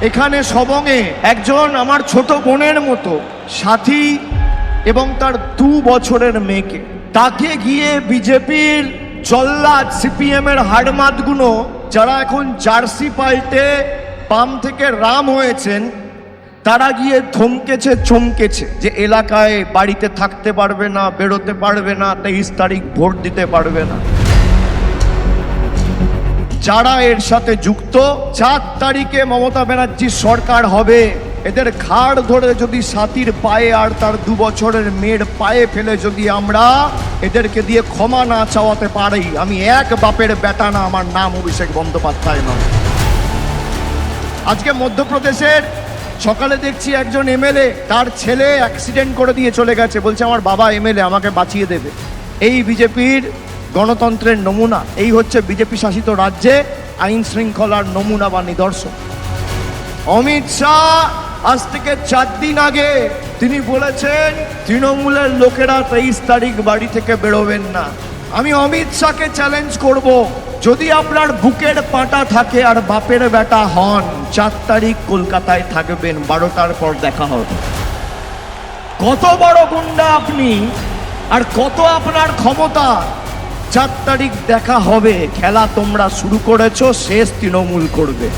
এখানে সবংয়ে একজন আমার ছোট বোনের মতো সাথী এবং তার 2 বছরের মেয়েকে, তাকে গিয়ে বিজেপির জল্লাদ সিপিএম এর হাড়মাতগুলো যারা এখন জার্সি পাল্টে বাম থেকে রাম হয়েছেন, তারা গিয়ে ধমকেছে চমকেছে যে এলাকায় বাড়িতে থাকতে পারবে না, বেরোতে পারবে না, 23 তারিখ ভোট দিতে পারবে না। যারা এর সাথে যুক্ত, 4 তারিখে মমতা ব্যানার্জির সরকার হবে, এদের ঘাড় ধরে যদি সাথীর পায়ে আর তার 2 বছরের মেয়ের পায়ে ফেলে যদি আমরা এদেরকে দিয়ে ক্ষমা না চাওয়াতে পারি, আমি এক বাপের বেটা না, আমার নাম অভিষেক বন্দ্যোপাধ্যায় নয়। আজকে মধ্যপ্রদেশের সকালে দেখছি একজন এমএলএ, তার ছেলে অ্যাক্সিডেন্ট করে দিয়ে চলে গেছে, বলছে আমার বাবা এমএলএ, আমাকে বাঁচিয়ে দেবে। এই বিজেপির গণতন্ত্রের নমুনা, এই হচ্ছে বিজেপি শাসিত রাজ্যে আইন শৃঙ্খলার নমুনা বা নিদর্শন। অমিত শাহ আজ থেকে 4 দিন আগে তিনি বলেছেন তৃণমূলের লোকেরা 23 তারিখ বাড়ি থেকে বেরোবেন না। আমি অমিত শাহকে চ্যালেঞ্জ করব, যদি আপনার বুকের পাটা থাকে আর বাপের বেটা হন, 4 তারিখ কলকাতায় থাকবেন, 12টার পর দেখা হবে। কত বড় গুন্ডা আপনি আর কত আপনার ক্ষমতা, 4 তারিখ দেখা হবে। খেলা তোমরা শুরু করেছো, শেষ তৃণমূল করবে।